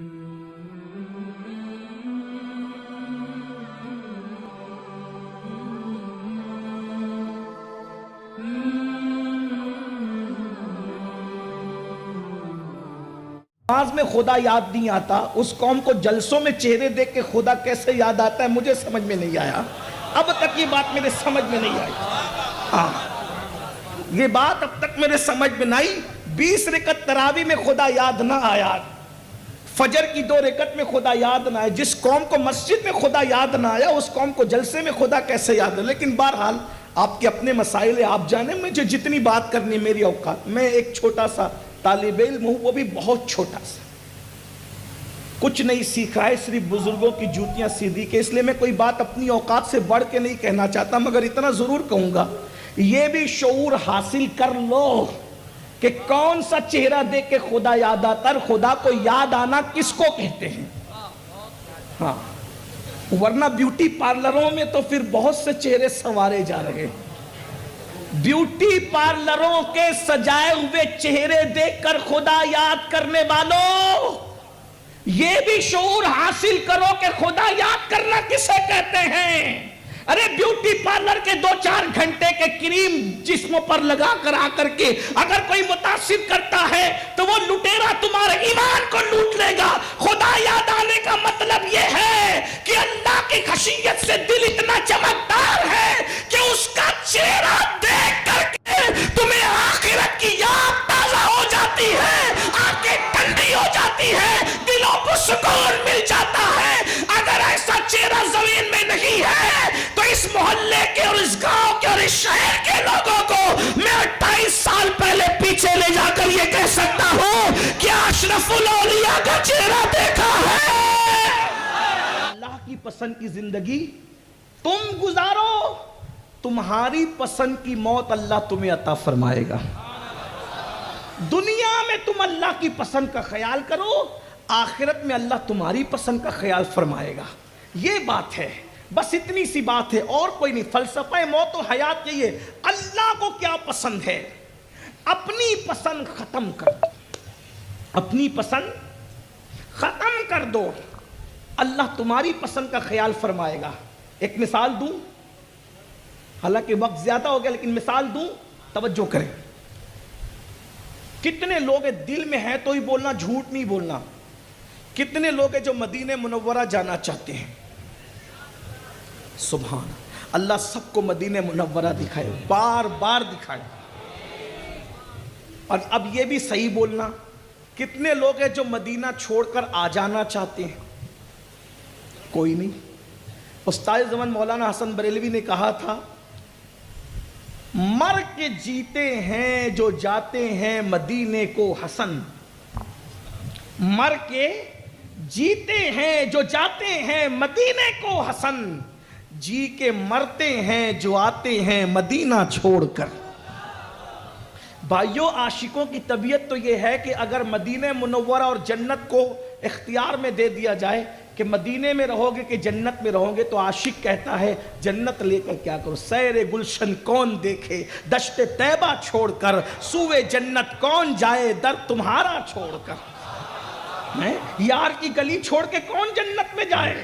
نماز میں خدا یاد نہیں آتا، اس قوم کو جلسوں میں چہرے دیکھ کے خدا کیسے یاد آتا ہے مجھے سمجھ میں نہیں آیا، اب تک یہ بات میرے سمجھ میں نہیں آئی۔ یہ بات اب تک میرے سمجھ میں نہیں آئی۔ 20 رکعت تراویح میں خدا یاد نہ آیا، فجر کی 2 رکعت میں خدا یاد نہ آیا۔ جس قوم کو مسجد میں خدا یاد نہ آیا اس قوم کو جلسے میں خدا کیسے یاد ہے؟ لیکن بہرحال آپ کے اپنے مسائل ہیں، آپ جانیں مجھے جتنی بات کرنی میری اوقات، میں ایک چھوٹا سا طالب علم ہوں، وہ بھی بہت چھوٹا سا، کچھ نہیں سیکھا ہے، صرف بزرگوں کی جوتیاں سیدھی کے، اس لیے میں کوئی بات اپنی اوقات سے بڑھ کے نہیں کہنا چاہتا، مگر اتنا ضرور کہوں گا یہ بھی شعور حاصل کر لو کہ کون سا چہرہ دیکھ کے خدا یاد آتا ہے، خدا کو یاد آنا کس کو کہتے ہیں۔ ہاں ورنہ بیوٹی پارلروں میں تو پھر بہت سے چہرے سنوارے جا رہے ہیں، بیوٹی پارلروں کے سجائے ہوئے چہرے دیکھ کر خدا یاد کرنے والوں، یہ بھی شعور حاصل کرو کہ خدا یاد کرنا کسے کہتے ہیں۔ ارے بیوٹی پارلر کے 2-4 گھنٹے کے کریم جسم پر لگا کر آ کر کے اگر کوئی متاثر کرتا ہے تو وہ لٹیرا تمہارے ایمان کو لوٹ لے گا۔ خدا یاد آنے کا مطلب یہ ہے کہ اللہ کی خشیت سے دل اتنا چمکدار ہے کہ اس کا چہرہ دیکھ کر کے تمہیں آخرت کی یاد تازہ ہو جاتی ہے، آنکھیں ٹھنڈی ہو جاتی ہے، دلوں کو سکون مل جاتا ہے۔ اگر ایسا چہرہ زمین میں نہیں ہے تو اس محلے کے اور اس گاؤں کے اور اس شہر کے لوگوں کو میں 28 سال پہلے پیچھے لے جا کر یہ کہہ سکتا ہوں کہ اشرف الاولیاء کا چہرہ دیکھا ہے۔ اللہ کی پسند کی زندگی تم گزارو، تمہاری پسند کی موت اللہ تمہیں عطا فرمائے گا۔ دنیا میں تم اللہ کی پسند کا خیال کرو، آخرت میں اللہ تمہاری پسند کا خیال فرمائے گا۔ یہ بات ہے، بس اتنی سی بات ہے اور کوئی نہیں۔ فلسفہ موت و حیات یہ ہے، اللہ کو کیا پسند ہے اپنی پسند ختم کر دو، اپنی پسند ختم کر دو، اللہ تمہاری پسند کا خیال فرمائے گا۔ ایک مثال دوں، حالانکہ وقت زیادہ ہو گیا لیکن مثال دوں، توجہ کریں۔ کتنے لوگ دل میں ہیں تو ہی بولنا، جھوٹ نہیں بولنا، کتنے لوگ ہیں جو مدینہ منورہ جانا چاہتے ہیں؟ سبحان اللہ، سب کو مدینہ منورہ دکھائے، بار بار دکھائے۔ اور اب یہ بھی صحیح بولنا، کتنے لوگ ہیں جو مدینہ چھوڑ کر آ جانا چاہتے ہیں؟ کوئی نہیں۔ استاد زمان مولانا حسن بریلوی نے کہا تھا، مر کے جیتے ہیں جو جاتے ہیں مدینے کو حسن، مر کے جیتے ہیں جو جاتے ہیں مدینے کو حسن، جی کے مرتے ہیں جو آتے ہیں مدینہ چھوڑ کر۔ بھائیو، عاشقوں کی طبیعت تو یہ ہے کہ اگر مدینہ منورہ اور جنت کو اختیار میں دے دیا جائے کہ مدینے میں رہو گے کہ جنت میں رہو گے، تو عاشق کہتا ہے جنت لے کر کیا کرو، سیر گلشن کون دیکھے دشت طیبہ چھوڑ کر، سوئے جنت کون جائے در تمہارا چھوڑ کر۔ یار کی گلی چھوڑ کے کون جنت میں جائے؟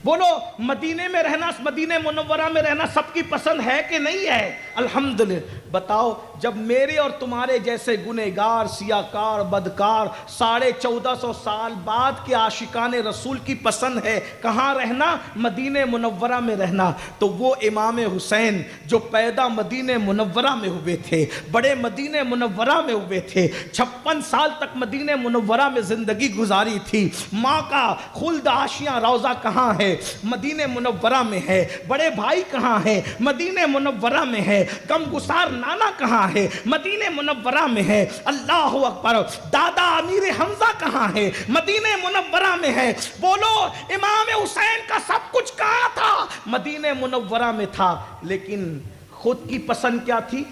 بولو، مدینے میں رہنا، مدینہ منورہ میں رہنا سب کی پسند ہے کہ نہیں ہے؟ الحمدللہ۔ بتاؤ، جب میرے اور تمہارے جیسے گنہگار، سیاکار، بدکار 1450 سال بعد کے عاشقان رسول کی پسند ہے کہاں رہنا؟ مدینہ منورہ میں رہنا، تو وہ امام حسین جو پیدا مدینہ منورہ میں ہوئے تھے، بڑے مدینہ منورہ میں ہوئے تھے، 56 سال تک مدینہ منورہ میں زندگی گزاری تھی، ماں کا خلد آشیاں روضہ کہاں ہے؟ مدینہ منورہ میں ہے۔ بڑے بھائی کہاں ہے؟ مدینہ منورہ میں ہے۔ غم گسار نانا کہاں ہے؟ مدینہ منورہ میں ہے۔ اللہ اکبر۔ دادا امیر حمزہ کہاں ہے؟ مدینہ منورہ میں ہے۔ بولو، امام حسین کا سب کچھ کہاں تھا؟ مدینہ منورہ میں تھا، لیکن خود کی پسند کیا تھی؟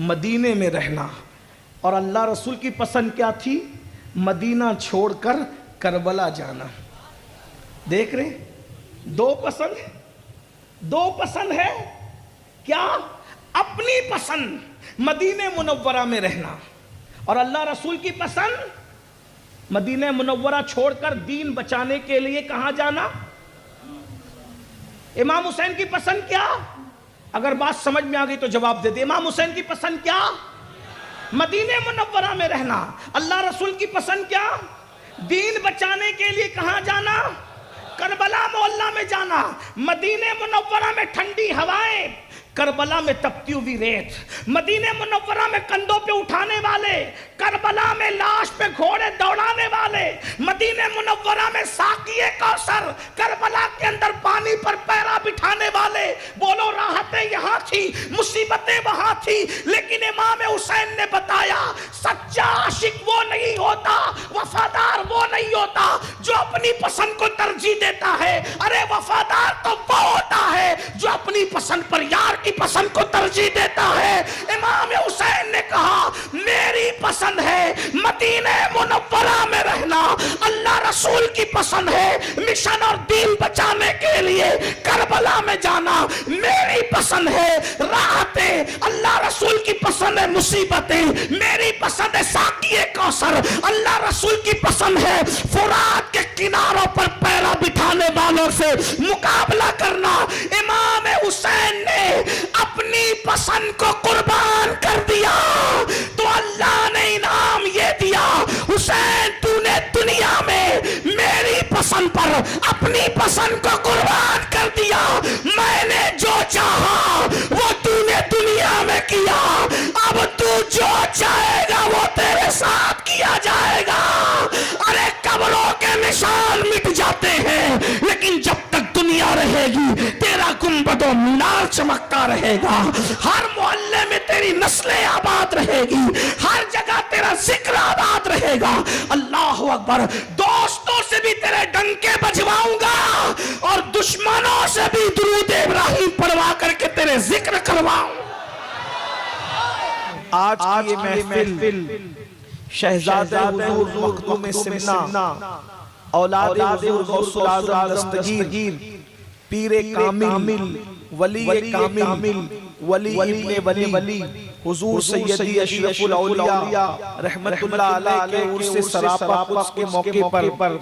مدینہ میں رہنا۔ اور اللہ رسول کی پسند کیا تھی؟ مدینہ چھوڑ کر کربلا جانا۔ دیکھ رہے، دو پسند ہے، دو پسند ہے۔ کیا؟ اپنی پسند مدینہ منورہ میں رہنا، اور اللہ رسول کی پسند مدینہ منورہ چھوڑ کر دین بچانے کے لیے کہاں جانا؟ امام حسین کی پسند کیا؟ اگر بات سمجھ میں آ گئی تو جواب دے دے. امام حسین کی پسند کیا؟ مدینہ منورہ میں رہنا. اللہ رسول کی پسند کیا؟ دین بچانے کے لیے کہاں جانا؟ کربلا معلّہ میں جانا. مدینہ منورہ میں ٹھنڈی ہوائیں، کربلا میں تپتی ہوئی ریت. مدینہ منورہ میں کندھوں پہ اٹھانے والے، کربلا میں لاش پہ گھوڑے دوڑانے والے. مدینہ منورہ میں ساقی کوثر، کربلا کے اندر پانی پر پیرا بٹھانے والے. بولو راحتیں یہاں تھی، مصیبتیں وہاں تھی، لیکن امام حسین نے بتایا سچا عاشق وہ نہیں ہوتا، وفادار وہ نہیں ہوتا جو اپنی پسند کو ترجیح دیتا ہے. ارے وفادار تو وہ ہوتا ہے جو اپنی پسند پر یار کی پسند کو ترجیح دیتا ہے. امام حسین نے کہا میری پسند ہے مدینہ منورہ میں رہنا، اللہ رسول کی پسند ہے مشن اور دین بچانے کے لیے کربلا میں جانا. میری پسند ہے راحتیں، اللہ رسول کی پسند ہے مصیبتیں. میری پسند ہے ساقی کوثر، اللہ رسول کی پسند ہے فرات کے کناروں پر پیرا بٹھانے والوں سے مقابلہ کرنا. امام حسین نے اپنی پسند کو قربان کر دیا تو اللہ نے انعام یہ دیا، حسین تو نے دنیا میں میری پسند پر اپنی پسند کو قربان کر دیا. میں نے جو چاہا وہ تو نے دنیا میں کیا، اب تو جو چاہے گا وہ تیرے ساتھ کیا جائے گا. ارے قبروں کے نشان مٹ جاتے ہیں لیکن جب تک دنیا رہے گی تیرا گنبد و مینار چمکتا رہے گا. ہر محلے میں تیری نسلیں آباد رہے گی، ہر جگہ تیرا ذکر آباد رہے گا. اللہ اکبر. دوستوں سے بھی تیرے ڈنکے بجواؤں گا اور دشمنوں سے بھی درود ابراہیم پڑھوا کر کے تیرے ذکر کرواؤں. آج کی یہ محفل شہزادہ حضور مخدوم سمنا، اولاد حضور غوث العظم دستگیر، پیر کامل، ولی کامل، ولی ابن ولی حضور سیدی اشرف الاولیاء رحمت اللہ علیہ کے عرص سراپا قدس کے موقع پر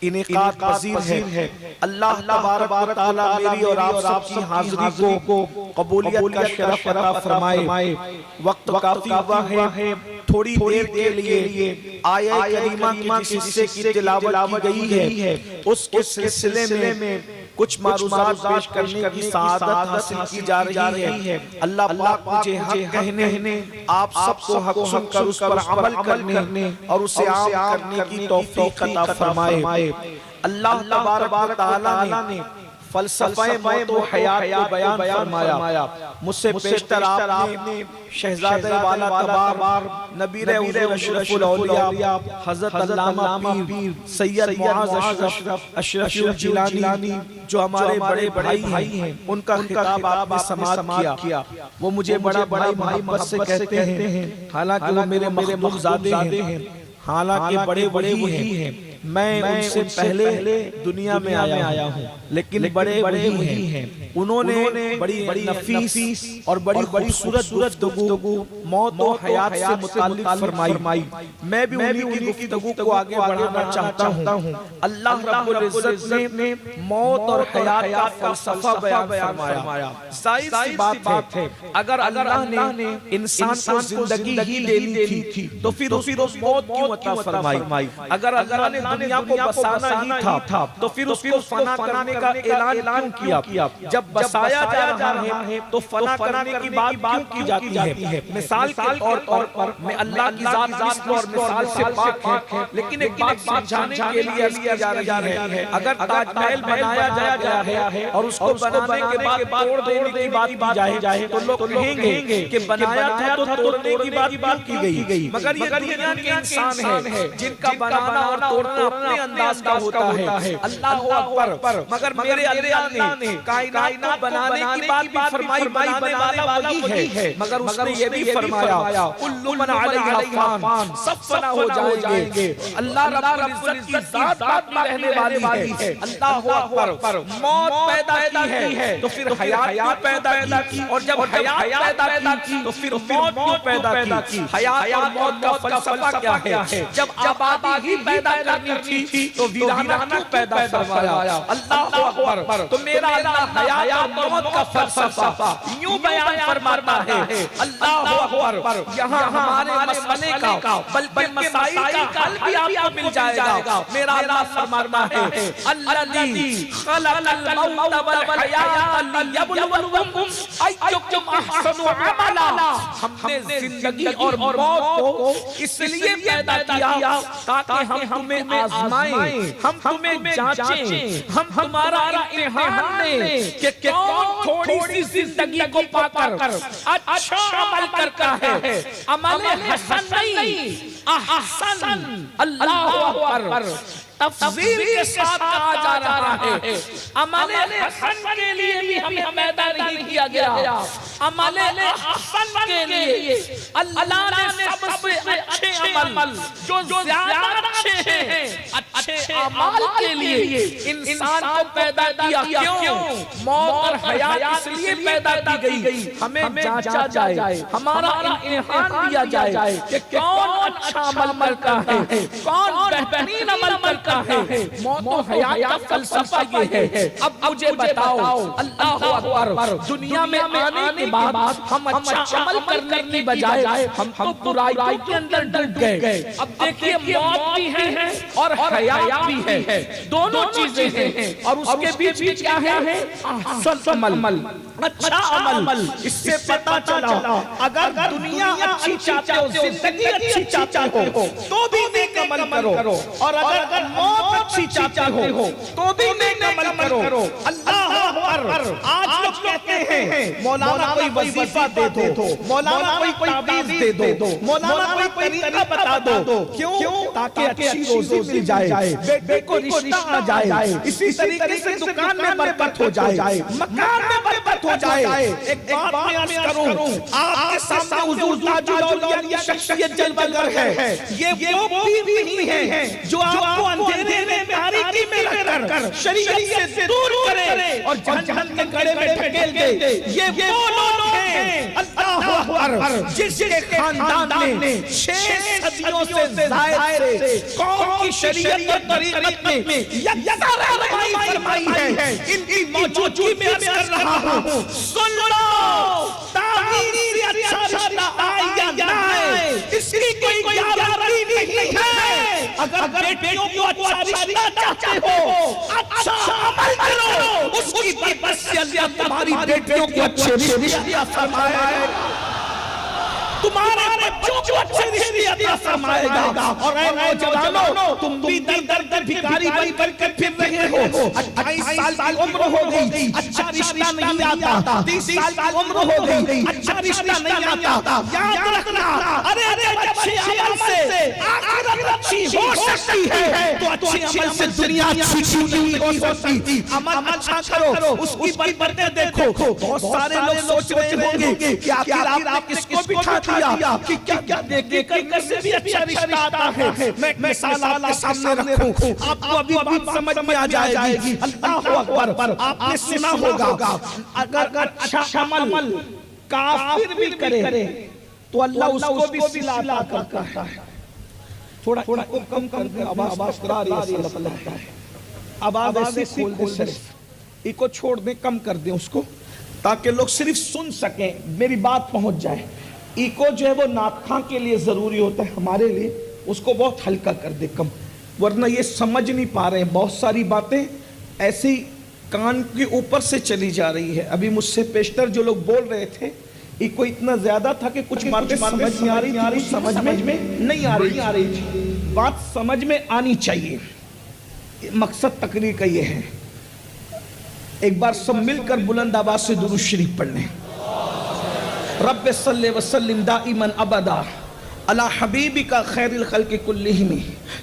انعقاد پذیر ہے. اللہ تبارک و تعالی میری اور آپ سب کی حاضری کو قبولیت کا شرف عطا فرمائے. وقت کافی ہوا ہے، تھوڑی دیر کے لیے آیہ کریمہ کے جس حصے کی تلاوت کی گئی ہے اس کے سلسلے میں کچھ معروضات پیش کرنے کی سعادت حاصل کی جا رہی ہے. اللہ پاک مجھے حق کہنے، آپ سب کو حق سن کر اس پر عمل کرنے اور اسے عام کرنے کی توفیق عطا فرمائے. اللہ تبارک و تعالی نے فلسفہ موت و حیات کو بیان فرمایا. مجھ سے پیشتر آپ نے شہزادہ والا تبار نبی حضور اشرف الاولیاء حضرت علامہ پیر سید معاذ اشرف الجیلانی جو ہمارے بڑے بھائی ہیں ان کا خطاب آپ نے سماعت کیا. وہ مجھے بڑا بھائی محبت سے کہتے ہیں، حالانکہ وہ میرے مخلوق زادے ہیں، حالانکہ بڑے وہی ہیں. میں ان سے پہلے دنیا میں آیا ہوں لیکن بڑے وہی ہیں. انہوں نے بڑی نفیس اور بڑی خوبصورت گفتگو موت و حیات سے متعلق فرمائی. میں بھی انہی کی گفتگو کو آگے بڑھانا چاہتا ہوں. اللہ رب العزت نے موت اور حیات کا فلسفہ بیان فرمایا. ظاہر سی بات ہے اگر اللہ نے انسان کو زندگی ہی لینی تھی تو پھر اس موت کیوں عطا فرمائی؟ اگر اللہ نے دنیا کو بسانا ہی تھا تو پھر اس کو فنا کرنے کا اعلان کیا. جب بسایا جا رہا ہے تو فنا کرنے کی بات کیوں کی جاتی ہے؟ مثال کے طور پر میں اللہ کی ذات مثل اور مثال سے پاک ہے، لیکن ایک بات سمجھانے کے لیے عرض کی جا رہی ہے. اگر تاج محل بنایا گیا ہے اور اس کو بنانے کے بعد توڑ دینے کی بات کی جائے تو لوگ کہیں گے کہ بنایا تھا تو توڑنے کی بات کی گئی. مگر یہ دنیا کے انسان ہیں جن کا بنانا اور توڑنا اپنے انداز کا ہوتا ہے، اللہ اکبر، مگر میرے اللہ نے کائنات کو بنانے کی بات بھی فرمائی، بنانے والا وہی ہے، مگر اس نے یہ بھی فرمایا کل من علیہا فان، سب فنا ہو جائیں گے، اللہ رب العزت کی ذات باقی رہنے والی ہے، اللہ اکبر، موت پیدا کی ہے تو پھر حیات پیدا کی، اور جب حیات پیدا کی تو پھر موت کیوں پیدا کی؟ حیات اور موت کا فلسفہ کیا ہے؟ جب آبادی ہی پیدا کرنی تھی تو ویرانہ کیوں پیدا فرمایا؟ اللہ اکبر، تو میرا اللہ حیات اور موت کا فلسفہ یوں بیان فرماتا ہے، اللہ اکبر، یہاں ہمارے مسئلے کا بلکہ مسائل کا حل بھی آپ کو مل جائے گا۔ میرا اللہ فرماتا ہے الذی خلق الموت والحیات لیبلوکم ایکم احسن عملا، ہم نے زندگی اور موت کو اس لیے پیدا کیا تاکہ ہم تمہیں آزمائیں، ہم تمہیں جانچیں، ہم تمہارا امتحان لیں کہ کون تھوڑی سی زندگی کو پا کر اچھا عمل کرتا ہے، عمل حسن نہیں احسن، اللہ اکبر، تفضیل کے ساتھ کہا جا رہا ہے، عمل حسن کے لیے بھی ہمیں پیدا نہیں کیا گیا، عمل حسن کے لیے اللہ نے سب سے اچھے عمل جو زیادہ اچھے ہیں، اچھے اعمال کے لیے انسان کو پیدا کیا۔ کیوں؟ موت اور حیات اس لیے پیدا کی گئی ہمیں جانچا جائے، ہمارا امتحان لیا جائے کہ کون اچھا عمل کرتا ہے، کون بہترین عمل کرتا ہے۔ موت و حیات کا فلسفہ یہ ہے۔ اب مجھے بتاؤ، اللہ اکبر، دنیا میں آنے کے بعد ہم اچھا عمل کرنے کی بجائے ہم برائی کے اندر ڈوب گئے۔ اب دیکھیے موت بھی ہے اور حیات بھی ہے، دونوں چیزیں ہیں، اور اس کے بیچ میں کیا ہے؟ احسن عمل، اچھا عمل۔ اس سے پتہ چلا اگر دنیا اچھی چاہتے ہو، زندگی اچھی چاہتے ہو تو بھی نیک عمل کرو، اور اگر موت اچھی چاہتے ہو تو بھی نیک عمل کرو۔ اللہ اکبر، آج لوگ کہتے ہیں مولانا کوئی وظیفہ دے دو، مولانا کوئی تعویذ دے دو، مولانا کوئی طریقہ بتا دو، کیوں؟ تاکہ اچھی روزی مل جائے، بیٹے کو رشتہ آ جائے، اسی طریقے سے دکان میں برکت ہو جائے، مکان میں برکت ہو جائے۔ ایک بات میں عرض کروں، آپ کے سامنے حضور تاج الاولیاء کی شخصیت جلوہ گر ہے۔ یہ وہ پیر نہیں ہے جو آپ کو اندھیرے میں، تاریکی میں رکھ کر شریعت سے دور کرے اور جہنم کے گڑھے میں ڈھکیل دے۔ یہ وہ لوگ ہیں، اللہ اکبر، جس کے خاندان نے 6 صدیوں سے زائد سے قوم کی شریعت اور طریقت میں یکساں رہنمائی فرمائی ہے۔ ان کی موجودگی میں عرض کر رہا ہوں، سن لو، تعویذ سے اچھا رشتہ آئے یا نہ آئے اس کی کوئی گارنٹی نہیں ہے۔ اگر بیٹیوں کو اچھا رشتہ چاہتے ہو، اچھا عمل کرو، اس کی برکت سے اللہ تمہاری بیٹیوں کو اچھے رشتہ فرمائے، تمہارے بچوں کو اچھے رشتے عطا فرمائے گا۔ اور اے نوجوانوں، تم بھی در در در بھکاری بن کر پھر رہے ہو، 28 سال کی عمر ہو گئی، اچھا رشتہ نہیں آتا، 30 سال کی عمر ہو گئی، اچھا رشتہ نہیں آتا، یاد رکھنا، ارے اچھے عمل سے آخرت اچھی ہو سکتی ہے تو اچھے عمل سے دنیا اچھی نہیں ہو سکتی۔ عمل اچھا کرو، اس کی برکتیں دیکھو۔ بہت سارے لوگ سوچ رہے ہوں گے کہ آخر آپ نے کس کو بٹھا کہ کیا دیکھ کر سے بھی اچھا رشتہ آتا ہے۔ میں ایک مثال آپ کے سامنے رکھوں، آپ کو ابھی بات سمجھ میں آ جائے گی۔ اللہ اکبر، آپ نے سنا ہوگا اگر اچھا عمل کافر بھی کرے تو اللہ اس کو بھی صلہ عطا کرتا ہے۔ تھوڑا کم کر آواز کرا رہی ہے، آواز ایسے کھول دیں، صرف ایک کو چھوڑ دیں، کم کر دیں اس کو، تاکہ لوگ صرف سن سکیں، میری بات پہنچ جائے۔ ایکو جو ہے وہ نعت خواں کے لیے ضروری ہوتا ہے، ہمارے لیے اس کو بہت ہلکا کر دے، کم، ورنہ یہ سمجھ نہیں پا رہے ہیں، بہت ساری باتیں ایسی کان کے اوپر سے چلی جا رہی ہے۔ ابھی مجھ سے پیشتر جو لوگ بول رہے تھے، ایکو اتنا زیادہ تھا کہ کچھ باتیں سمجھ نہیں آ رہی تھی، سمجھ میں نہیں آ رہی تھی، بات سمجھ میں آنی چاہیے۔ مقصد تقریر کا یہ ہے، ایک بار سب مل کر بلند آواز سے درود شریف پڑھ لیں۔ رب صلی وسلم دائما ابدا علی حبیبک خیر الخلق کلہم